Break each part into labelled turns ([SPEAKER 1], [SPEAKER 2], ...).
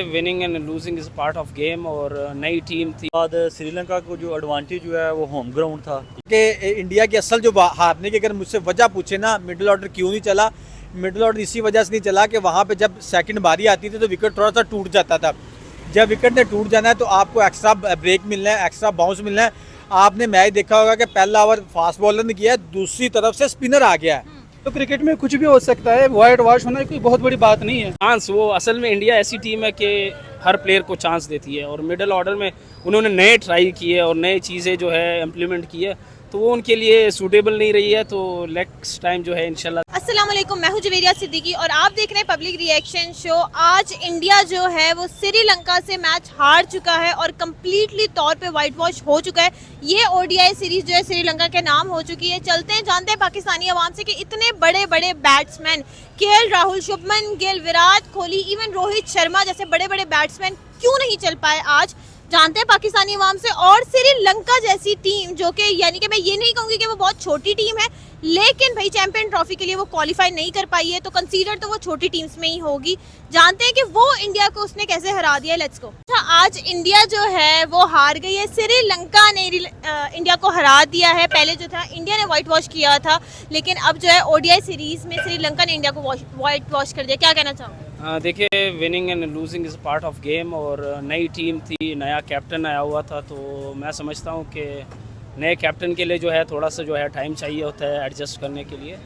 [SPEAKER 1] Winning and losing is part of game और नई team थी।
[SPEAKER 2] बाद श्रीलंका को जो एडवांटेज जो है वो होम ग्राउंड था
[SPEAKER 3] कि इंडिया की असल जो हारने की अगर मुझसे वजह पूछे ना, मिडिल ऑर्डर क्यों नहीं चला, मिडिल ऑर्डर इसी वजह से नहीं चला कि वहाँ पे जब सेकंड बारी आती थी तो विकेट थोड़ा सा टूट जाता था। जब विकेट ने टूट जाना है तो आपको एक्स्ट्रा ब्रेक मिलना है, एक्स्ट्रा बाउंस मिलना है। आपने मैच देखा होगा कि पहला ओवर फास्ट बॉलर ने किया है, दूसरी तरफ से स्पिनर आ गया है।
[SPEAKER 4] तो क्रिकेट में कुछ भी हो सकता है, वाइट वॉश होना कोई बहुत बड़ी बात नहीं है।
[SPEAKER 1] चांस वो असल में इंडिया ऐसी टीम है कि हर प्लेयर को चांस देती है और मिडिल ऑर्डर में उन्होंने नए ट्राई किए और नई चीज़ें जो है इम्प्लीमेंट की है तो वो उनके लिए सूटेबल नहीं रही है। तो नेक्स्ट टाइम जो है इंशाल्लाह।
[SPEAKER 5] अस्सलाम वालेकुम, मैं हूं जवेरिया सिद्दीकी और आप देख रहे हैं पब्लिक रिएक्शन शो। आज इंडिया जो है वो श्रीलंका से मैच हार चुका है और कम्प्लीटली तौर पे वाइट वॉश हो चुका है। ये ओडीआई सीरीज जो है श्रीलंका के नाम हो चुकी है। चलते हैं जानते हैं पाकिस्तानी अवाम से कि इतने बड़े बड़े batsman KL Rahul, Shubman Gill, Virat Kohli, even Rohit Sharma जैसे बड़े बड़े बैट्समैन क्यों नहीं चल पाए आज। जानते हैं पाकिस्तानी अवाम से। और श्रीलंका जैसी टीम जो कि यानी कि मैं ये नहीं कहूँगी कि वो बहुत छोटी टीम है, लेकिन भाई चैंपियन ट्रॉफी के लिए वो क्वालिफाई नहीं कर पाई है तो कंसीडर तो वो छोटी टीम्स में ही होगी। जानते हैं कि वो इंडिया को उसने कैसे हरा दिया। Let's go. आज इंडिया जो है वो हार गई है, श्रीलंका ने इंडिया को हरा दिया है। पहले जो था इंडिया ने वाइट वॉश किया था, लेकिन अब जो है ओडीआई सीरीज में श्रीलंका ने इंडिया को वाइट वॉश कर दिया। क्या कहना चाहूँगा?
[SPEAKER 1] देखिए, winning and losing is part of game और नई टीम थी, नया कैप्टन आया हुआ था तो मैं समझता हूँ कि नए कैप्टन के लिए जो है थोड़ा सा जो है टाइम चाहिए होता है एडजस्ट करने के लिए।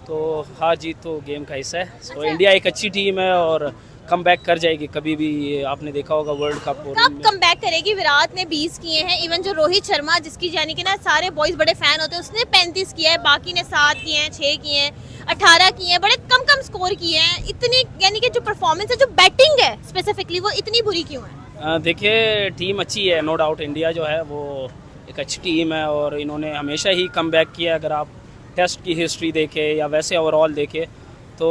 [SPEAKER 1] तो हार जीत तो गेम का हिस्सा है। तो इंडिया एक अच्छी टीम है और कम बैक कर जाएगी कभी भी। आपने देखा होगा वर्ल्ड कप
[SPEAKER 5] कब कम बैक करेगी। विराट ने 20 किए हैं, इवन जो रोहित शर्मा जिसकी यानी कि ना सारे बॉयज बड़े फैन होते हैं, उसने 35 किया है, बाकी ने 7 किए हैं, 6 किए हैं, 18 किए हैं, बड़े कम कम स्कोर किए हैं। इतनी यानी कि जो परफॉर्मेंस है, जो बैटिंग है स्पेसिफिकली, वो इतनी बुरी क्यों है?
[SPEAKER 1] देखिए, टीम अच्छी है, नो डाउट। इंडिया जो है वो एक अच्छी टीम है और इन्होंने हमेशा ही कम बैक किया। अगर आप टेस्ट की हिस्ट्री देखें या वैसे ओवरऑल देखें तो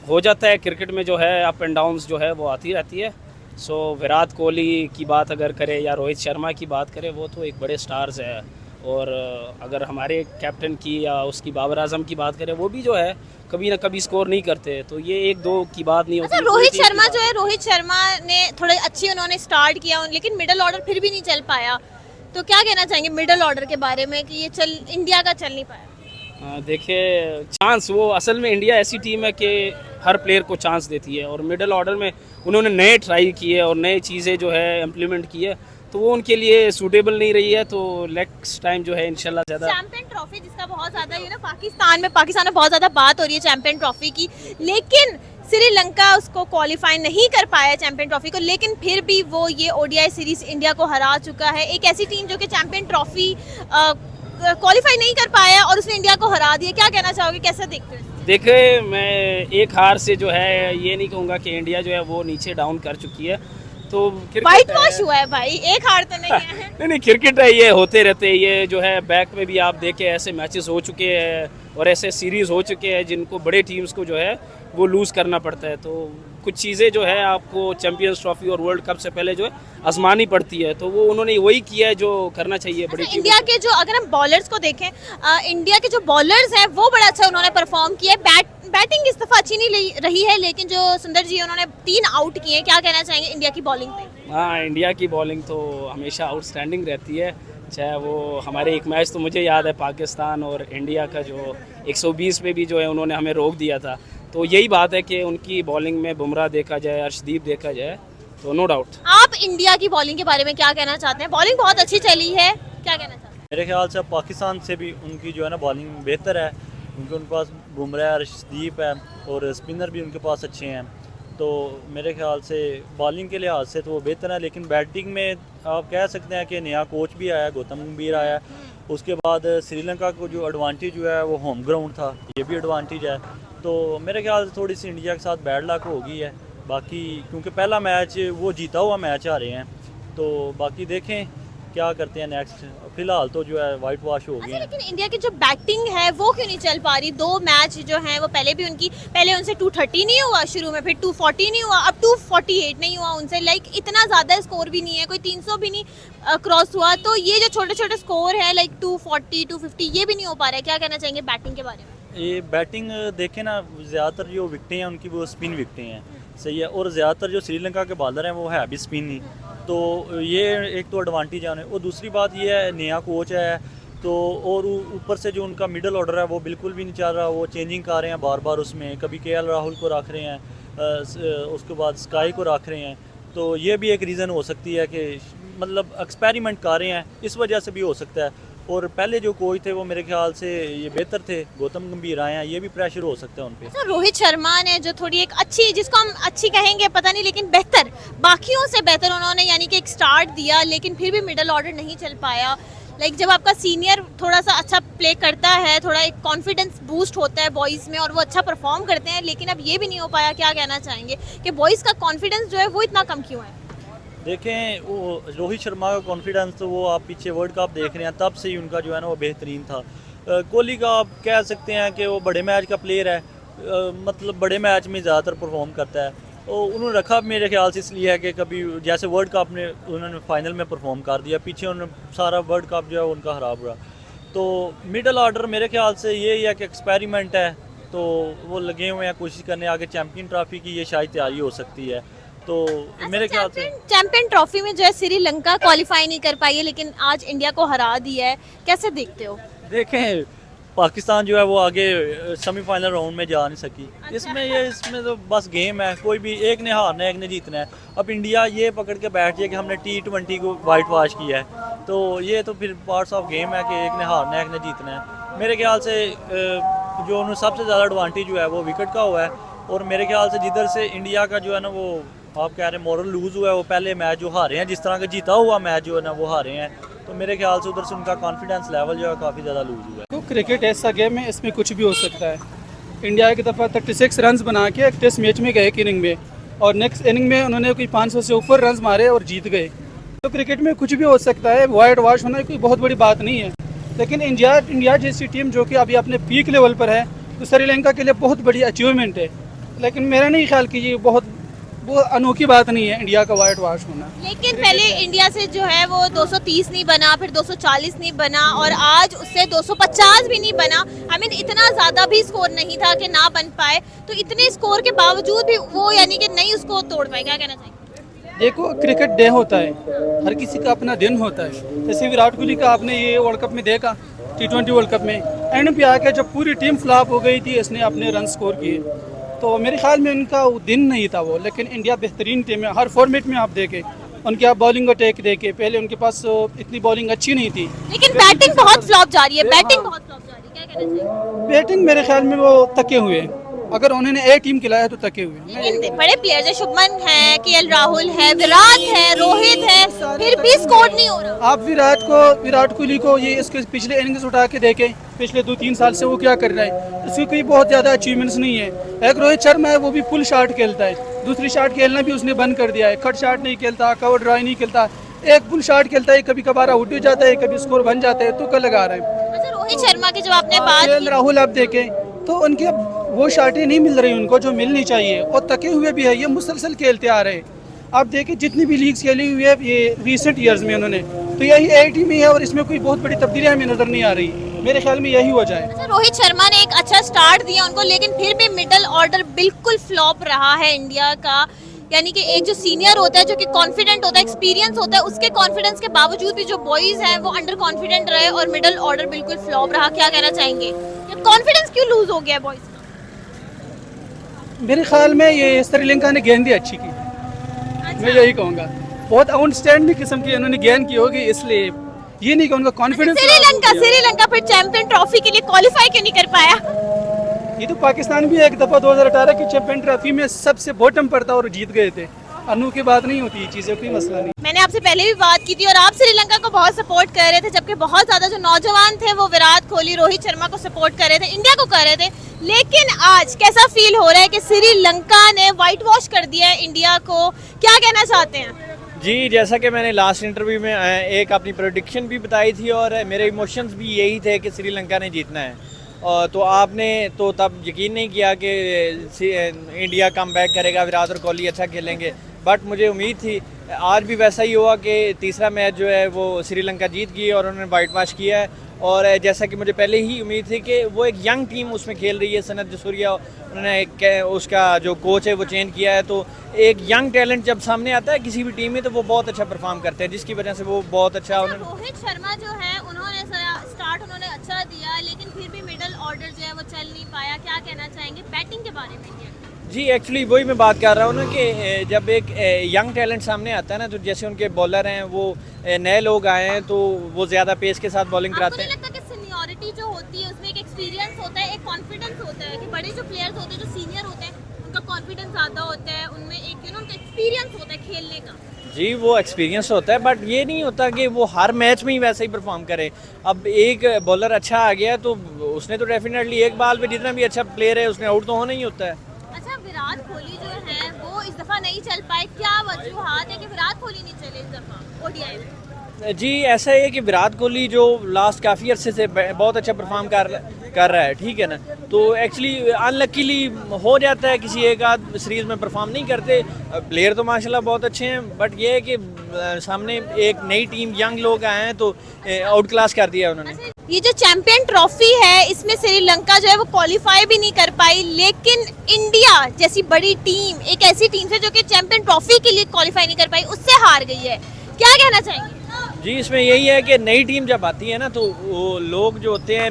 [SPEAKER 1] हो जाता है क्रिकेट में जो है अप एंड डाउन्स जो है वो आती रहती है। सो विराट कोहली की बात अगर करें या रोहित शर्मा की बात करें, वो तो एक बड़े स्टार्स है। और अगर हमारे कैप्टन की या उसकी बाबर आजम की बात करें, वो भी जो है कभी ना कभी स्कोर नहीं करते। तो ये एक दो की बात नहीं होती।
[SPEAKER 5] रोहित शर्मा जो है, रोहित शर्मा ने थोड़े अच्छी उन्होंने स्टार्ट किया, लेकिन मिडिल ऑर्डर फिर भी नहीं चल पाया। तो क्या कहना चाहेंगे मिडिल ऑर्डर के बारे में कि ये इंडिया का चल नहीं पाया?
[SPEAKER 1] देखिए, चांस वो असल में इंडिया ऐसी टीम है कि हर प्लेयर को चांस देती है और मिडिल ऑर्डर में उन्होंने नए ट्राई किए और नई चीज़ें जो है इम्प्लीमेंट की है तो वो उनके लिए सूटेबल नहीं रही है। तो नेक्स्ट टाइम जो है इंशाल्लाह ज़्यादा।
[SPEAKER 5] चैंपियन ट्रॉफी जिसका बहुत ज़्यादा ये ना पाकिस्तान में बहुत ज़्यादा बात हो रही है चैंपियन ट्रॉफी की, लेकिन श्रीलंका उसको क्वालिफाई नहीं कर पाया चैंपियन ट्रॉफी को, लेकिन फिर भी वो ये ओडीआई सीरीज इंडिया को हरा चुका है। एक ऐसी टीम जो कि चैंपियन ट्रॉफी क्वालिफाई नहीं कर पाया और उसने इंडिया को हरा दिया। क्या कहना चाहोगे, कैसे देखते हैं?
[SPEAKER 1] देखिए, मैं एक हार से जो है ये नहीं कहूँगा कि इंडिया जो है वो नीचे डाउन कर चुकी है। तो
[SPEAKER 5] वाइट वॉश हुआ है भाई, एक हार तो नहीं है।
[SPEAKER 1] नहीं, क्रिकेट है, ये होते रहते हैं। ये जो है बैक में भी आप देखें ऐसे मैचेस हो चुके हैं और ऐसे सीरीज़ हो चुके हैं जिनको बड़े टीम्स को जो है वो लूज़ करना पड़ता है। तो कुछ चीज़ें जो है आपको चैंपियंस ट्रॉफी और वर्ल्ड कप से पहले जो है आजमानी पड़ती है। तो वो उन्होंने वही किया है जो करना चाहिए बड़ी टीम।
[SPEAKER 5] इंडिया के जो अगर हम बॉलर्स को देखें, इंडिया के जो बॉलर्स हैं वो बड़ा अच्छा उन्होंने परफॉर्म किया। बैटिंग इस दफा अच्छी नहीं रही है, लेकिन जो सुंदर जी उन्होंने 3 आउट किए। क्या कहना चाहेंगे इंडिया की बॉलिंग पे?
[SPEAKER 1] हाँ, इंडिया की बॉलिंग तो हमेशा आउटस्टैंडिंग रहती है। चाहे वो हमारे एक मैच तो मुझे याद है पाकिस्तान और इंडिया का, जो 120 पे भी जो है उन्होंने हमें रोक दिया था। तो यही बात है कि उनकी बॉलिंग में बुमराह देखा जाए, अर्शदीप देखा जाए तो नो डाउट।
[SPEAKER 5] आप इंडिया की बॉलिंग के बारे में क्या कहना चाहते हैं? बॉलिंग बहुत अच्छी चली है, क्या कहना चाहते हैं?
[SPEAKER 2] मेरे ख्याल से पाकिस्तान से भी उनकी जो है ना बॉलिंग बेहतर है, क्योंकि उनके पास बुमराह, अर्शदीप है और स्पिनर भी उनके पास अच्छे हैं। तो मेरे ख्याल से बॉलिंग के लिहाज से तो वो बेहतर है, लेकिन बैटिंग में आप कह सकते हैं कि नया कोच भी आया, गौतम गंभीर आया। उसके बाद श्रीलंका को जो एडवांटेज जो है वो होम ग्राउंड था, ये भी एडवांटेज है। तो मेरे ख्याल से थोड़ी सी इंडिया के साथ बैड लक हो गई है। बाकी क्योंकि पहला मैच वो जीता हुआ मैच आ रहे हैं, तो बाकी देखें क्या करते हैं नेक्स्ट। फिलहाल तो जो है वाइट वॉश हो गए हैं।
[SPEAKER 5] लेकिन इंडिया की जो बैटिंग है वो क्यों नहीं चल पा रही? 2 मैच जो हैं वो पहले उनसे 230 नहीं हुआ शुरू में, फिर 240 नहीं हुआ, अब 248 नहीं हुआ उनसे। लाइक इतना ज़्यादा स्कोर भी नहीं है, कोई 300 भी नहीं क्रॉस हुआ। तो ये जो छोटे छोटे स्कोर है लाइक 240, 250, ये भी नहीं हो पा रहा है। क्या कहना चाहेंगे बैटिंग के बारे में?
[SPEAKER 2] ये बैटिंग देखें ना, ज़्यादातर जो विकटें हैं उनकी वो स्पिन विकटें हैं, सही है। और ज़्यादातर जो श्रीलंका के बॉलर हैं वो है भी स्पिन ही, तो ये एक तो एडवांटेज है। और दूसरी बात ये है नया कोच है तो, और ऊपर से जो उनका मिडल ऑर्डर है वो बिल्कुल भी नहीं चल रहा, वो चेंजिंग कर रहे हैं बार बार, उसमें कभी केएल राहुल को रख रहे हैं, उसके बाद स्काई को रख रहे हैं, तो ये भी एक रीज़न हो सकती है कि मतलब एक्सपेरिमेंट कर रहे हैं, इस वजह से भी हो सकता है। और पहले जो कोच थे वो मेरे ख्याल से ये बेहतर थे, गौतम गंभीर आए हैं, ये भी प्रेशर हो सकता है उन पे।
[SPEAKER 5] अच्छा, रोहित शर्मा ने जो थोड़ी एक अच्छी, जिसको हम अच्छी कहेंगे पता नहीं, लेकिन बेहतर, बाकियों से बेहतर उन्होंने यानी कि एक स्टार्ट दिया, लेकिन फिर भी मिडल ऑर्डर नहीं चल पाया। लाइक जब आपका सीनियर थोड़ा सा अच्छा प्ले करता है, थोड़ा एक कॉन्फिडेंस बूस्ट होता है बॉयज़ में और वो अच्छा परफॉर्म करते हैं, लेकिन अब ये भी नहीं हो पाया। क्या कहना चाहेंगे कि बॉयज़ का कॉन्फिडेंस जो है वो इतना कम क्यों है?
[SPEAKER 2] देखें वो रोहित शर्मा का कॉन्फिडेंस तो वो आप पीछे वर्ल्ड कप देख रहे हैं तब से ही उनका जो है ना वो बेहतरीन था। कोहली का आप कह सकते हैं कि वो बड़े मैच का प्लेयर है, मतलब बड़े मैच में ज़्यादातर परफॉर्म करता है। और उन्होंने रखा मेरे ख्याल से इसलिए है कि कभी जैसे वर्ल्ड कप में उन्होंने फाइनल में परफॉर्म कर दिया, पीछे उन्होंने सारा वर्ल्ड कप जो है उनका ख़राब रहा। तो मिडल ऑर्डर मेरे ख्याल से यही है कि एक्सपेरिमेंट है, तो वो लगे हुए हैं कोशिश करने आगे चैम्पियन ट्रॉफी की ये शायद तैयारी हो सकती है। तो मेरे ख्याल से
[SPEAKER 5] चैंपियन ट्रॉफी में जो है श्रीलंका क्वालिफाई नहीं कर पाई है, लेकिन आज इंडिया को हरा दिया है, कैसे देखते हो?
[SPEAKER 2] देखें पाकिस्तान जो है वो आगे सेमीफाइनल राउंड में जा नहीं सकी। इसमें तो बस गेम है, कोई भी एक ने हारना है एक ने जीतना है। अब इंडिया ये पकड़ के बैठ जाए कि हमने T20 को वाइट वॉश किया है, तो ये तो फिर पार्ट्स ऑफ गेम है कि एक ने हारना है एक ने जीतना है। मेरे ख्याल से जो उन्हें सबसे ज़्यादा एडवांटेज हुआ है वो विकेट का हुआ है। और मेरे ख्याल से जिधर से इंडिया का जो है ना वो आप कह रहे हैं मॉरल लूज़ हुआ है, वो पहले मैच जो हारे हैं, जिस तरह का जीता हुआ मैच जो है ना वो हारे हैं, तो मेरे ख्याल से उधर से उनका कॉन्फिडेंस लेवल जो है काफ़ी ज़्यादा लूज़ हुआ है।
[SPEAKER 4] तो क्रिकेट ऐसा गेम है, इसमें कुछ भी हो सकता है। इंडिया एक दफ़ा 36 रन बना के एक टेस्ट मैच में गए एक इनिंग में, और नेक्स्ट इनिंग में उन्होंने कोई 500 से ऊपर रन मारे और जीत गए। तो क्रिकेट में कुछ भी हो सकता है, वाइट वॉश होना कोई बहुत बड़ी बात नहीं है। लेकिन इंडिया जैसी टीम जो कि अभी अपने पीक लेवल पर है, तो श्रीलंका के लिए बहुत बड़ी अचीवमेंट है। लेकिन मेरा नहीं ख्याल कि ये वो अनोखी बात नहीं है इंडिया का वाइट वॉश होना।
[SPEAKER 5] लेकिन पहले इंडिया से जो है वो 230 नहीं बना, फिर 240 नहीं बना, और आज उससे 250 भी नहीं बना। आई मीन इतना ज़्यादा भी स्कोर नहीं था कि ना बन पाए, तो इतने स्कोर के बावजूद भी वो यानी कि नहीं उसको तोड़ पाए। क्या कहना चाहिए?
[SPEAKER 4] देखो क्रिकेट डे होता है, हर किसी का अपना दिन होता है। जैसे विराट कोहली का आपने ये वर्ल्ड कप में देखा, T20 वर्ल्ड कप में एंड पे आके जब पूरी टीम फ्लॉप हो गई थी, इसने अपने रन स्कोर किए, तो मेरे ख्याल में उनका वो दिन नहीं था वो। लेकिन इंडिया बेहतरीन टीम है, हर फॉर्मेट में आप देखें उनके, आप बॉलिंग अटैक देखें, पहले उनके पास इतनी बॉलिंग अच्छी नहीं थी,
[SPEAKER 5] लेकिन बैटिंग बहुत फ्लॉप जा रही है, बैटिंग बहुत फ्लॉप जा रही है। क्या कहना चाहिए?
[SPEAKER 4] बैटिंग मेरे ख्याल में वो थके हुए हैं। अगर उन्होंने ए टीम खिलाया तो थके हुए हैं।
[SPEAKER 5] लेकिन बड़े प्लेयर है, शुभमन है, केएल राहुल है, विराट है, रोहित है, फिर भी स्कोर नहीं हो रहा।
[SPEAKER 4] आप विराट कोहली को ये इसके पिछले इनिंग्स उठा के देखें, पिछले 2-3 साल से वो क्या कर रहा है, उसकी कोई बहुत ज़्यादा अचीवमेंट्स नहीं है। एक रोहित शर्मा है, वो भी फुल शॉट खेलता है, दूसरी शॉट खेलना भी उसने बंद कर दिया है, कट शॉट नहीं खेलता, कवर ड्राई नहीं खेलता, एक फुल शॉट खेलता है, कभी कभार आउट हो जाता है, कभी स्कोर बन जाता है, तो कल लगा रहे हैं।
[SPEAKER 5] अच्छा, रोहित शर्मा की जब आपने बात
[SPEAKER 4] केएल
[SPEAKER 5] की,
[SPEAKER 4] राहुल आप देखें तो उनके वो शॉटें नहीं मिल रही उनको जो मिलनी चाहिए, और थके हुए भी है, ये मुसलसल खेलते आ रहे हैं। आप देखें जितनी भी लीग्स खेली हुई है ये रिसेंट ईयर्स में उन्होंने, तो यही ए टीम ही है, और इसमें कोई बहुत बड़ी तब्दीली हमें नज़र नहीं आ रही। मेरे ख्याल में यही वजह है।
[SPEAKER 5] अच्छा, रोहित शर्मा ने एक अच्छा स्टार्ट दिया उनको, लेकिन फिर भी मिडल ऑर्डर बिल्कुल फ्लॉप रहा है इंडिया का। यानी कि एक जो सीनियर होता है, जो कि कॉन्फिडेंट होता है, एक्सपीरियंस होता है, उसके कॉन्फिडेंस के बावजूद भी जो बॉयज हैं वो अंडर कॉन्फिडेंट रहे और मिडल ऑर्डर बिल्कुल फ्लॉप रहा। क्या कहना चाहेंगे? कॉन्फिडेंस क्यों लूज हो गया बॉयज का?
[SPEAKER 4] मेरे ख्याल में ये श्रीलंका ने गेंद ही अच्छी की, मैं यही कहूँगा। बहुत आउटस्टैंडिंग किस्म की उन्होंने गेंद की होगी, इसलिए ये नहीं कि उनका कॉन्फिडेंस।
[SPEAKER 5] श्रीलंका फिर चैंपियन ट्रॉफी के लिए क्वालिफाई क्यों नहीं कर पाया?
[SPEAKER 4] ये तो पाकिस्तान भी एक दफ़ा 2018 की चैंपियन ट्रॉफी में सबसे बॉटम पर था और जीत गए थे। अनोखी बात नहीं होती, ये चीज़ें कोई मसला नहीं।
[SPEAKER 5] मैंने आपसे पहले भी बात की थी और आप श्रीलंका को बहुत सपोर्ट कर रहे थे, जबकि बहुत ज्यादा जो नौजवान थे वो विराट कोहली, रोहित शर्मा को सपोर्ट कर रहे थे, इंडिया को कर रहे थे। लेकिन आज कैसा फील हो रहा है कि श्रीलंका ने व्हाइट वॉश कर दिया है इंडिया को? क्या कहना चाहते हैं?
[SPEAKER 6] जी, जैसा कि मैंने लास्ट इंटरव्यू में एक अपनी प्रेडिक्शन भी बताई थी और मेरे इमोशंस भी यही थे कि श्रीलंका ने जीतना है। तो आपने तो तब यकीन नहीं किया कि इंडिया कम बैक करेगा, विराट और कोहली अच्छा खेलेंगे, बट मुझे उम्मीद थी। आज भी वैसा ही हुआ कि तीसरा मैच जो है वो श्रीलंका जीत गई और उन्होंने वाइट वॉश किया है। और जैसा कि मुझे पहले ही उम्मीद थी कि वो एक यंग टीम उसमें खेल रही है। सनत जसूरिया उन्होंने उसका जो कोच है वो चेंज किया है, तो एक यंग टैलेंट जब सामने आता है किसी भी टीम में तो वो बहुत अच्छा परफॉर्म करते हैं, जिसकी वजह से वो बहुत अच्छा उन्होंने
[SPEAKER 5] रोहित शर्मा जो है उन्होंने स्टार्ट उन्होंने अच्छा दिया, लेकिन फिर भी मिडल ऑर्डर जो है वो चल नहीं पाया। क्या कहना चाहेंगे बैटिंग के बारे में?
[SPEAKER 6] जी एक्चुअली वही मैं बात कर रहा हूँ ना कि जब एक यंग टैलेंट सामने आता है ना, तो जैसे उनके बॉलर हैं वो नए लोग आए हैं तो वो ज़्यादा पेस के साथ बॉलिंग कराते हैं।
[SPEAKER 5] आपको नहीं लगता कि सीनियरिटी जो होती है उसमें एक एक्सपीरियंस होता है, एक कॉन्फिडेंस होता है कि बड़े जो प्लेयर्स होते हैं जो सीनियर होते हैं उनका कॉन्फिडेंस ज़्यादा होता है, उनमें एक उनका एक्सपीरियंस होता है खेलने का?
[SPEAKER 6] जी वो एक्सपीरियंस होता है, बट ये नहीं होता कि वो हर मैच में ही वैसे ही परफॉर्म करे। अब एक बॉलर अच्छा आ गया तो उसने तो डेफिनेटली एक बॉल पे जितना भी अच्छा प्लेयर है उसने आउट तो होना ही होता है।
[SPEAKER 5] अच्छा, विराट कोहली जो है वो इस दफा नहीं चल पाए, क्या वजूहात है कि विराट कोहली नहीं चले इस दफा ओडीआई में?
[SPEAKER 6] जी ऐसा है कि विराट कोहली जो लास्ट काफ़ी अरसे से बहुत अच्छा परफॉर्म कर रहा है, ठीक है ना, तो एक्चुअली अनलकीली हो जाता है किसी एक आध सीरीज़ में परफॉर्म नहीं करते। प्लेयर तो माशाल्लाह बहुत अच्छे हैं, बट ये है कि सामने एक नई टीम यंग लोग आए हैं तो आउट क्लास कर दिया उन्होंने।
[SPEAKER 5] ये जो चैंपियन ट्रॉफी है इसमें श्रीलंका जो है वो क्वालिफाई भी नहीं कर पाई, लेकिन इंडिया जैसी बड़ी टीम, एक ऐसी टीम से जो कि चैंपियन ट्रॉफी के लिए क्वालिफाई नहीं कर पाई, उससे हार गई है। क्या कहना चाहेंगे?
[SPEAKER 6] जी इसमें यही है कि नई टीम जब आती है ना तो वो लोग जो होते हैं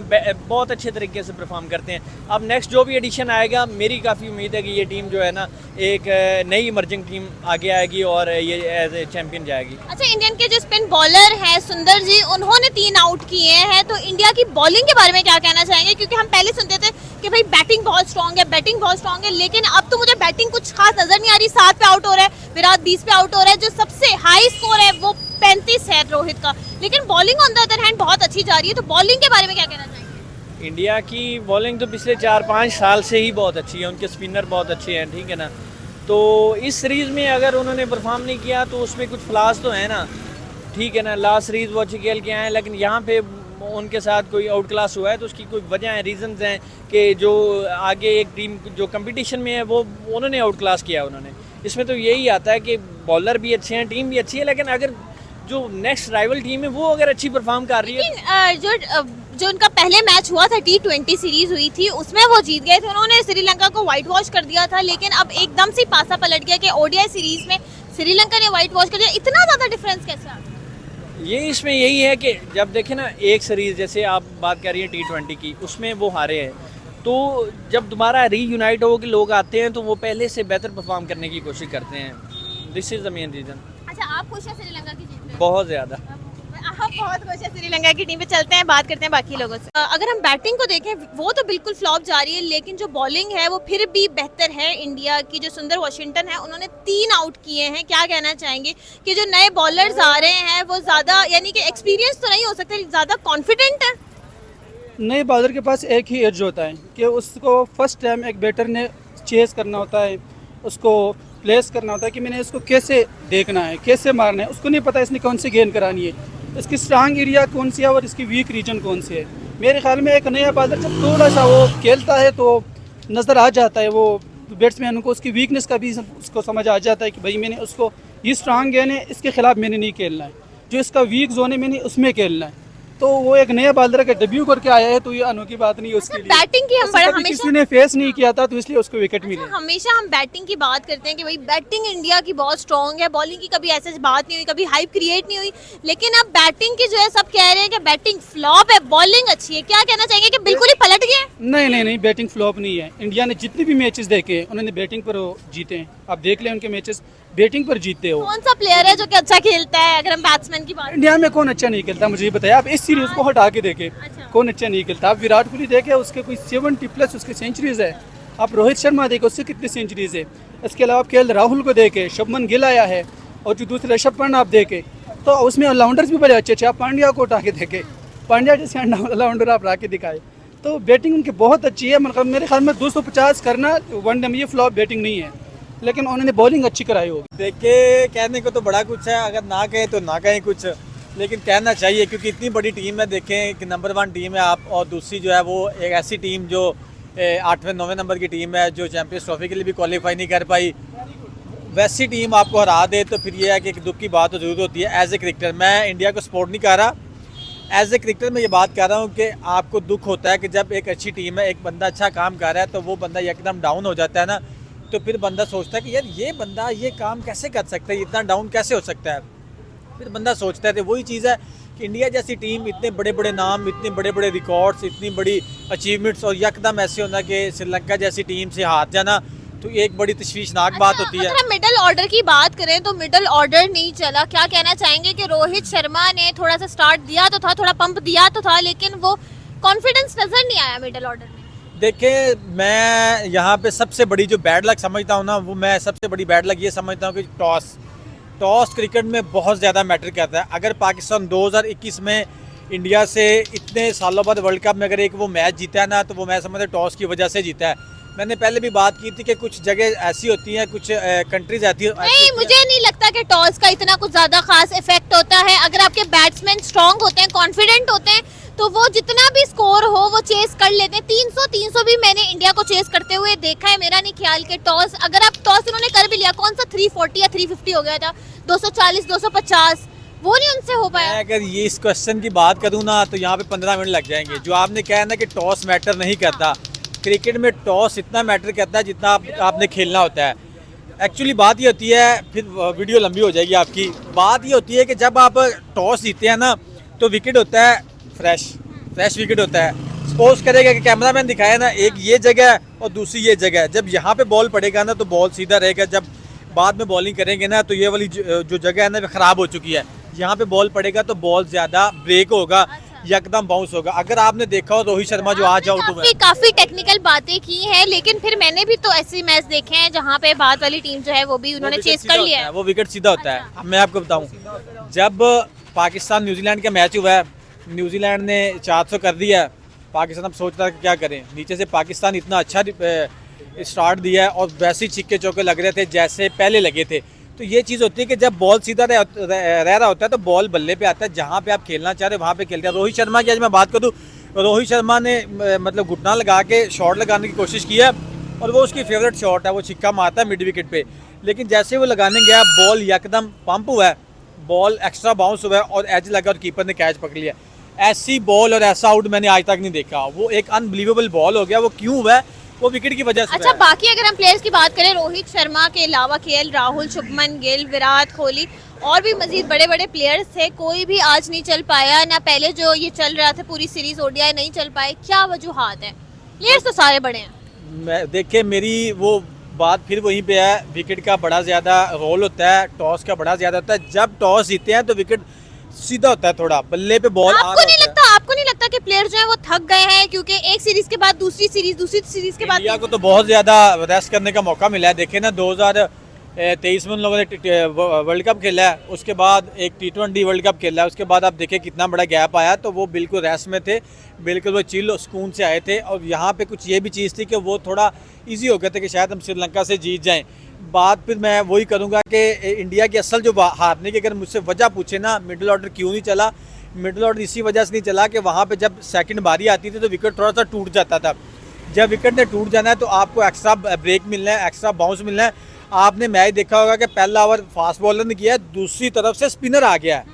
[SPEAKER 6] बहुत अच्छे तरीके से परफॉर्म करते हैं। अब नेक्स्ट जो भी एडिशन आएगा मेरी काफ़ी उम्मीद है कि ये टीम जो है ना एक नई इमर्जिंग टीम आगे आएगी और ये एज ए चैंपियन जाएगी।
[SPEAKER 5] अच्छा, इंडियन के जो स्पिन बॉलर हैं सुंदर जी, उन्होंने 3 आउट किए हैं, तो इंडिया की बॉलिंग के बारे में क्या कहना चाहेंगे? क्योंकि हम पहले सुनते थे कि भाई बैटिंग बहुत स्ट्रॉन्ग है, बैटिंग बहुत स्ट्रॉन्ग है, लेकिन अब तो मुझे बैटिंग कुछ खास नजर नहीं आ रही। 7 पे आउट हो रहा है विराट, 20 पे आउट हो रहा है, जो सबसे हाई स्कोर है वो 35 है रोहित का, लेकिन bowling on the other hand बहुत अच्छी जा रही है। तो बॉलिंग के बारे में क्या कहना चाहेंगे?
[SPEAKER 6] इंडिया की बॉलिंग तो पिछले 4-5 साल से ही बहुत अच्छी है, उनके स्पिनर बहुत अच्छे हैं, ठीक है ना, तो इस सीरीज़ में अगर उन्होंने परफॉर्म नहीं किया तो उसमें कुछ फ्लास तो है ना, ठीक है ना। लास्ट सीरीज़ वो अच्छी खेल के आए हैं, लेकिन यहाँ पे उनके साथ कोई आउट क्लास हुआ है तो उसकी कोई वजह है, रीजंस हैं कि जो आगे एक टीम जो कंपटीशन में है वो उन्होंने आउट क्लास किया उन्होंने। इसमें तो यही आता है कि बॉलर भी अच्छे हैं, टीम भी अच्छी है, लेकिन अगर जो नेक्स्ट राइवल टीम है वो अगर अच्छी परफॉर्म कर रही है।
[SPEAKER 5] जो उनका पहले मैच हुआ था, T20 सीरीज हुई थी, उसमें वो जीत गए थे, उन्होंने श्रीलंका को व्हाइट वॉश कर दिया था, लेकिन अब एकदम से पासा पलट गया कि ओडीआई सीरीज में श्रीलंका ने व्हाइट वॉश कर दिया। इतना ज़्यादा डिफरेंस कैसे आ गया?
[SPEAKER 6] ये इसमें यही है कि जब देखें ना एक सीरीज़ जैसे आप बात कर रही हैं T20 की, उसमें वो हारे हैं, तो जब दोबारा रीयूनाइट हो के लोग आते हैं तो वो पहले से बेहतर परफॉर्म करने की कोशिश करते हैं। This is the main reason.
[SPEAKER 5] अच्छा, आप खुश हैं श्रीलंका की जीत में?
[SPEAKER 6] बहुत ज़्यादा।
[SPEAKER 5] आप बहुत खुश हैं श्रीलंका की टीम पे। चलते हैं, बात करते हैं बाकी लोगों से। अगर हम बैटिंग को देखें वो तो बिल्कुल फ्लॉप जा रही है, लेकिन जो बॉलिंग है वो फिर भी बेहतर है। इंडिया की जो सुंदर वॉशिंगटन है उन्होंने 3 आउट किए हैं। क्या कहना चाहेंगे कि जो नए बॉलर्स आ रहे हैं वो ज़्यादा, यानी कि एक्सपीरियंस तो नहीं हो सकते, ज़्यादा कॉन्फिडेंट है?
[SPEAKER 4] नए बॉलर के पास एक ही एज होता है कि उसको फर्स्ट टाइम एक बैटर ने चेस करना होता है, उसको प्लेस करना होता है कि मैंने इसको कैसे देखना है, कैसे मारना है। उसको नहीं पता इसने कौन सी गेंद करानी है, इसकी स्ट्रांग एरिया कौन सी है और इसकी वीक रीजन कौन सी है। मेरे ख्याल में एक नया बॉलर जब थोड़ा सा वो खेलता है तो नज़र आ जाता है, वो बैट्समैन को उसकी वीकनेस का भी उसको समझ आ जाता है कि भाई मैंने उसको ये स्ट्रांग गेंद है, इसके खिलाफ मैंने नहीं खेलना है, जो इसका वीक जोन है मैंने उसमें खेलना है। तो वो एक नया बॉलर का डेब्यू करके आया है तो ये अनोखी बात नहीं है उसके लिए।
[SPEAKER 5] बैटिंग की हम बड़ा हमेशा
[SPEAKER 4] किसी ने फेस नहीं किया था तो इसलिए उसको विकेट मिले।
[SPEAKER 5] हमेशा हम बैटिंग की बात करते हैं कि भाई बैटिंग इंडिया की बहुत स्ट्रॉन्ग है, बॉलिंग की कभी ऐसे बात नहीं हुई, कभी हाइप क्रिएट नहीं हुई, लेकिन अब बैटिंग की जो है सब कह रहे हैं कि बैटिंग फ्लॉप है, बॉलिंग अच्छी है। क्या कहना चाहेंगे कि बिल्कुल ही पलट गया?
[SPEAKER 4] नहीं, बैटिंग फ्लॉप नहीं है। इंडिया ने जितने भी मैचेस देखे उन्होंने बैटिंग पर जीते हैं। आप देख लें उनके मैचेस, बैटिंग पर जीतते हो।
[SPEAKER 5] कौन सा प्लेयर है जो कि अच्छा खेलता है? अगर हम बैट्समैन की बात,
[SPEAKER 4] इंडिया में कौन अच्छा नहीं खेलता मुझे ये बताइए। आप इस सीरीज को हटा के देखें कौन अच्छा नहीं खेलता। आप विराट कोहली देखे, उसके कोई 70+ उसके सेंचुरीज है। आप रोहित शर्मा देखे, उससे कितनी सेंचुरीज है। इसके अलावा आप KL राहुल को देखे, शुभमन गिल आया है, और जो दूसरे ऋषभ पंत आप देखे तो उसमें ऑलराउंडर्स भी बड़े अच्छे। आप पांड्या को उठा के देखे, पांड्या जैसे ऑलराउंडर आप ला के दिखाए, तो बैटिंग उनकी बहुत अच्छी है। मतलब मेरे ख्याल में 250 करना वनडे में ये फ्लॉप बैटिंग नहीं है, लेकिन उन्होंने बॉलिंग अच्छी कराई होगी।
[SPEAKER 3] देखिए कहने को तो बड़ा कुछ है, अगर ना कहें तो ना कहें कुछ, लेकिन कहना चाहिए क्योंकि इतनी बड़ी टीम है। देखें कि नंबर 1 टीम है आप, और दूसरी जो है वो एक ऐसी टीम जो 8वें-9वें नंबर की टीम है जो चैंपियंस ट्रॉफी के लिए भी क्वालिफाई नहीं कर पाई। वैसी टीम आपको हरा दे तो फिर ये है कि एक दुख की बात तो जरूर होती है। एज ए क्रिकेटर मैं इंडिया को सपोर्ट नहीं कर रहा, एज ए क्रिकेटर मैं ये बात कर रहा हूँ कि आपको दुख होता है कि जब एक अच्छी टीम है, एक बंदा अच्छा काम कर रहा है तो वो बंदा एकदम डाउन हो जाता है ना, तो फिर बंदा सोचता है कि यार ये बंदा ये काम कैसे कर सकता है, इतना डाउन कैसे हो सकता है। फिर बंदा सोचता है। तो वही चीज़ है कि इंडिया जैसी टीम, इतने बड़े बड़े नाम, इतने बड़े बड़े रिकॉर्ड्स, इतनी बड़ी अचीवमेंट्स, और यकदम ऐसे होना कि श्रीलंका जैसी टीम से हार जाना, तो एक बड़ी तशवीशनाक बात होती है।
[SPEAKER 5] अगर हम मिडिल ऑर्डर की बात करें तो मिडिल ऑर्डर नहीं चला। क्या कहना चाहेंगे कि रोहित शर्मा ने थोड़ा सा स्टार्ट दिया तो था, थोड़ा पंप दिया तो था, लेकिन वो कॉन्फिडेंस नजर नहीं आया मिडिल ऑर्डर में।
[SPEAKER 3] देखिए, मैं यहाँ पे सबसे बड़ी जो बैड लक समझता हूँ ना, वो मैं सबसे बड़ी बैड लक ये समझता हूँ कि टॉस क्रिकेट में बहुत ज़्यादा मैटर करता है। अगर पाकिस्तान 2021 में इंडिया से इतने सालों बाद वर्ल्ड कप में अगर एक वो मैच जीता है ना, तो वो मैं समझता हूँ टॉस की वजह से जीता है। मैंने पहले भी बात की थी कि कुछ जगह ऐसी होती हैं, कुछ कंट्रीज ऐसी
[SPEAKER 5] नहीं, मुझे नहीं लगता कि टॉस का इतना कुछ ज्यादा खास इफेक्ट होता है। अगर आपके बैट्समैन स्ट्रांग होते हैं, कॉन्फिडेंट होते हैं, तो वो जितना भी स्कोर हो वो चेस कर लेते हैं। 300 भी मैंने इंडिया को चेस करते हुए देखा है। मेरा नहीं ख्याल कि टॉस, अगर आप टॉस उन्होंने कर भी लिया, कौन सा 340 या 350 हो गया था, 240 250, वो नहीं उनसे हो पाया।
[SPEAKER 3] मैं अगर ये इस क्वेश्चन की बात करूँ ना, तो यहाँ पे 15 मिनट लग जाएंगे। जो आपने कहा ना कि टॉस मैटर नहीं करता, क्रिकेट में टॉस इतना मैटर करता है जितना आपने खेलना होता है। एक्चुअली बात ये होती है, फिर वीडियो लंबी हो जाएगी आपकी। बात ये होती है कि जब आप टॉस जीते हैं ना, तो विकेट होता है फ्रेश विकेट होता है। सपोज करेगा कि कैमरामैन दिखाया ना, एक ये जगह और दूसरी ये जगह, जब यहाँ पे बॉल पड़ेगा ना तो बॉल सीधा रहेगा। जब बाद में बॉलिंग करेंगे ना, तो ये वाली जो जगह है ना, वो ख़राब हो चुकी है। यहाँ पे बॉल पड़ेगा तो बॉल ज़्यादा ब्रेक होगा, एकदम बाउंस होगा। अगर आपने देखा हो रोहित शर्मा जो आज आउट हुआ है,
[SPEAKER 5] काफी टेक्निकल बातें की हैं, लेकिन फिर मैंने भी तो ऐसे मैच देखे हैं जहाँ पे बात वाली टीम जो है वो भी उन्होंने चेस कर लिया है।
[SPEAKER 3] वो विकेट सीधा होता है। अब मैं आपको बताऊं, जब पाकिस्तान न्यूजीलैंड का मैच हुआ है, न्यूजीलैंड ने 400 कर दिया। पाकिस्तान अब सोच रहा है कि क्या करें। नीचे से पाकिस्तान इतना अच्छा स्टार्ट दिया है और वैसे ही छिक्के चौके लग रहे थे जैसे पहले लगे थे। तो ये चीज़ होती है कि जब बॉल सीधा रह रहा होता है तो बॉल बल्ले पे आता है। जहाँ पे आप खेलना चाह रहे हो वहाँ पे खेलते हैं। रोहित शर्मा की आज मैं बात करूँ, रोहित शर्मा ने मतलब घुटना लगा के शॉट लगाने की कोशिश की है, और वो उसकी फेवरेट शॉट है, वो छिक्का मारता है मिड विकेट पे। लेकिन जैसे वो लगाने गया, बॉल एकदम पंप हुआ है, बॉल एक्स्ट्रा बाउंस हुआ है और एज लगा और कीपर ने कैच पकड़ लिया। ऐसी बॉल और ऐसा आउट मैंने आज तक नहीं देखा। वो एक अनबिलीवेबल बॉल हो गया। वो क्यों हुआ है? वो विकेट की वजह से।
[SPEAKER 5] अच्छा, बाकी अगर हम प्लेयर्स की बात करें, रोहित शर्मा के अलावा केएल राहुल, शुभमन गिल, विराट कोहली और भी मजीद बड़े बड़े प्लेयर्स थे, कोई भी आज नहीं चल पाया। ना पहले जो ये चल रहा था पूरी सीरीज ओडीआई नहीं चल पाए। क्या वजूहात है? प्लेयर्स तो सारे बड़े हैं।
[SPEAKER 3] देखिए, मेरी वो बात फिर वहीं पे है, विकेट का बड़ा ज़्यादा रोल होता है, टॉस का बड़ा ज़्यादा होता है। जब टॉस जीते हैं तो विकेट सीधा होता है, थोड़ा बल्ले पे बॉल
[SPEAKER 5] आपको नहीं लगता कि प्लेयर जो है वो थक गए हैं? क्योंकि एक सीरीज के बाद दूसरी सीरीज के बाद
[SPEAKER 3] इंडिया को तो बहुत ज़्यादा रेस्ट करने का मौका मिला है। देखे ना, 2023 में उन लोगों ने वर्ल्ड कप खेला है, उसके बाद एक T20 वर्ल्ड कप खेला है, उसके बाद आप देखें कितना बड़ा गैप आया। तो वो बिल्कुल रेस्ट में थे, बिल्कुल वो चिल सुकून से आए थे। और यहाँ पे कुछ ये भी चीज़ थी कि वो थोड़ा ईजी हो गया था कि शायद हम श्रीलंका से जीत जाएँ। बात फिर मैं वही करूँगा कि इंडिया की असल जो हारने की अगर मुझसे वजह पूछे ना, मिडिल ऑर्डर क्यों नहीं चला, मिडिल ऑर्डर इसी वजह से नहीं चला कि वहाँ पे जब सेकंड बारी आती थी तो विकेट थोड़ा सा टूट जाता था। जब विकेट ने टूट जाना है तो आपको एक्स्ट्रा ब्रेक मिलना है, एक्स्ट्रा बाउंस मिलना है। आपने मैच देखा होगा कि पहला ओवर फास्ट बॉलर ने किया है, दूसरी तरफ से स्पिनर आ गया है।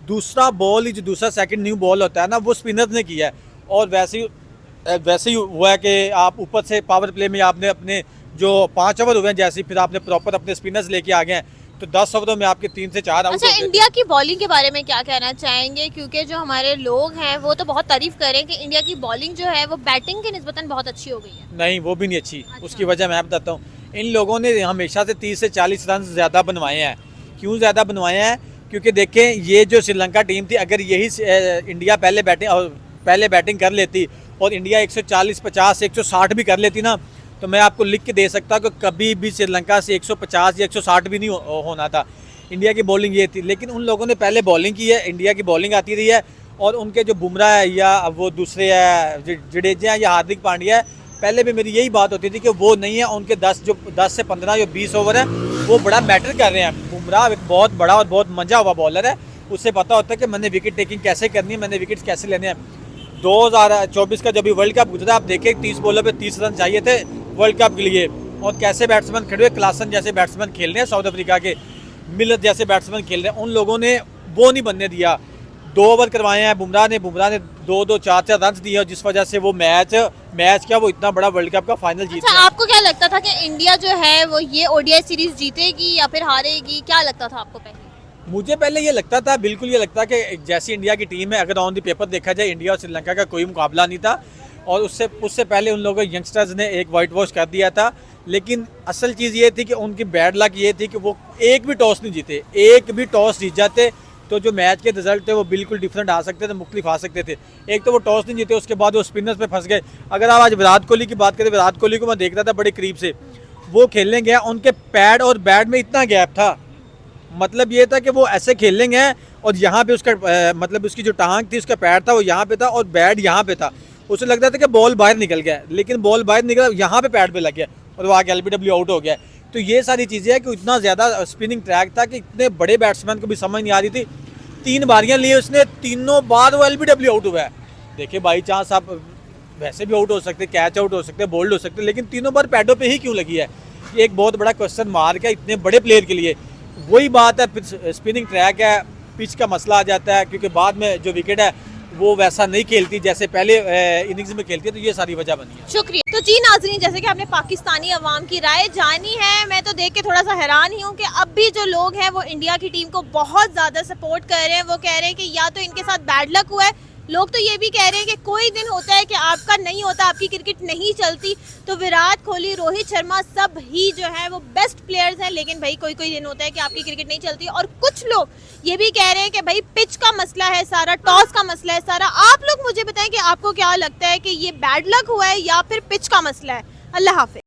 [SPEAKER 3] दूसरा बॉल ही जो दूसरा सेकंड न्यू बॉल होता है ना, वो स्पिनर ने किया है। और वैसे ही हुआ है कि आप ऊपर से पावर प्ले में आपने अपने जो 5 ओवर हुए हैं, जैसे फिर आपने प्रॉपर अपने स्पिनर्स लेके आ गए हैं, तो 10 ओवरों में आपके 3 से 4 आउट।
[SPEAKER 5] अच्छा, इंडिया की बॉलिंग के बारे में क्या कहना चाहेंगे? क्योंकि जो हमारे लोग हैं वो तो बहुत तारीफ करें कि इंडिया की बॉलिंग जो है वो बैटिंग के निस्बतन बहुत अच्छी हो गई है।
[SPEAKER 3] नहीं, वो भी नहीं अच्छी। उसकी वजह मैं बताता हूँ। इन लोगों ने हमेशा से 30 से 40 रन ज़्यादा बनवाए हैं। क्यों ज़्यादा बनवाए हैं? क्योंकि देखें, ये जो श्रीलंका टीम थी, अगर यही इंडिया पहले बैटिंग कर लेती और इंडिया 140, 50, 160 भी कर लेती ना, तो मैं आपको लिख के दे सकता कि कभी भी श्रीलंका से 150 या 160 भी नहीं होना था। इंडिया की बॉलिंग ये थी। लेकिन उन लोगों ने पहले बॉलिंग की है, इंडिया की बॉलिंग आती रही है। और उनके जो बुमराह है या वो दूसरे है जडेजा या हार्दिक पांड्या है, पहले भी मेरी यही बात होती थी कि वो नहीं है। उनके 10 से 15 या 20 ओवर है, वो बड़ा मैटर कर रहे हैं। बुमराह एक बहुत बड़ा और बहुत मजा हुआ बॉलर है। उससे पता होता है कि मैंने विकेट टेकिंग कैसे करनी है, मैंने विकेट कैसे लेने हैं। 2024 का जब भी वर्ल्ड कप गुजरा, आप देखें 30 बॉलों पे 30 रन चाहिए थे वर्ल्ड कप के लिए। और कैसे बैट्समैन खड़े हुए, क्लासन जैसे बैट्समैन खेल रहे हैं, साउथ अफ्रीका के मिलर जैसे बैट्समैन खेल रहे हैं। उन लोगों ने वो नहीं बनने दिया। 2 ओवर करवाए हैं बुमराह ने 2-2 4-4 रन दिए और जिस वजह से वो मैच क्या वो इतना बड़ा वर्ल्ड कप का फाइनल जीत
[SPEAKER 5] अच्छा,
[SPEAKER 3] गया।
[SPEAKER 5] आपको क्या लगता था कि इंडिया जो है वो ये ओडीआई सीरीज जीतेगी या फिर हारेगी, क्या लगता था आपको पहले?
[SPEAKER 3] मुझे पहले ये लगता था, बिल्कुल ये लगता कि जैसी इंडिया की टीम है, अगर ऑन द पेपर देखा जाए इंडिया और श्रीलंका का कोई मुकाबला नहीं था और उससे पहले उन लोगों यंगस्टर्स ने एक वाइट वॉश कर दिया था। लेकिन असल चीज़ ये थी कि उनकी बैड लक ये थी कि वो एक भी टॉस नहीं जीते। एक भी टॉस जीत जाते तो जो मैच के रिजल्ट थे वो बिल्कुल डिफरेंट आ सकते थे, मुख्तलिफ आ सकते थे। एक तो वो टॉस नहीं जीते, उसके बाद वो स्पिनर्स पे फंस गए। अगर आप आज विराट कोहली की बात करें, विराट कोहली को मैं देख रहा था बड़े करीब से, वो खेलने गया, उनके पैड और बैट में इतना गैप था, मतलब ये था कि वो ऐसे खेलने गए और यहाँ पे उसका मतलब उसकी जो टांग थी, उसका पैर था वो यहाँ पे था और बैट यहाँ पे था। उसे लगता था कि बॉल बाहर निकल गया, लेकिन बॉल बाहर निकला, यहाँ पे पैड पे लग गया और वो आगे LBW आउट हो गया। तो ये सारी चीज़ें हैं कि इतना ज़्यादा स्पिनिंग ट्रैक था कि इतने बड़े बैट्समैन को भी समझ नहीं आ रही थी। 3 बारियाँ लिए उसने, तीनों बार वो LBW आउट हुआ है। देखिए बाई चांस आप वैसे भी आउट हो सकते, कैच आउट हो सकते, बोल्ड हो सकते, लेकिन तीनों बार पैडों पे ही क्यों लगी है? ये एक बहुत बड़ा क्वेश्चन मार्क है इतने बड़े प्लेयर के लिए। वही बात है, स्पिनिंग ट्रैक है, पिच का मसला आ जाता है, क्योंकि बाद में जो विकेट है वो वैसा नहीं खेलती जैसे पहले इनिंग्स में खेलती है, तो ये सारी वजह बनी है।
[SPEAKER 5] शुक्रिया। तो जी नाज़रीन, जैसे कि आपने पाकिस्तानी अवाम की राय जानी है, मैं तो देख के थोड़ा सा हैरान ही हूँ कि अब भी जो लोग हैं वो इंडिया की टीम को बहुत ज़्यादा सपोर्ट कर रहे हैं। वो कह रहे हैं कि या तो इनके साथ बैड लक हुआ है, लोग तो ये भी कह रहे हैं कि कोई दिन होता है कि आपका नहीं होता, आपकी क्रिकेट नहीं चलती। तो विराट कोहली, रोहित शर्मा सब ही जो है वो बेस्ट प्लेयर्स हैं, लेकिन भाई कोई कोई दिन होता है कि आपकी क्रिकेट नहीं चलती। और कुछ लोग ये भी कह रहे हैं कि भाई पिच का मसला है सारा, टॉस का मसला है सारा। आप लोग मुझे बताएं कि आपको क्या लगता है कि ये बैड लक हुआ है या फिर पिच का मसला है? अल्लाह हाफिज।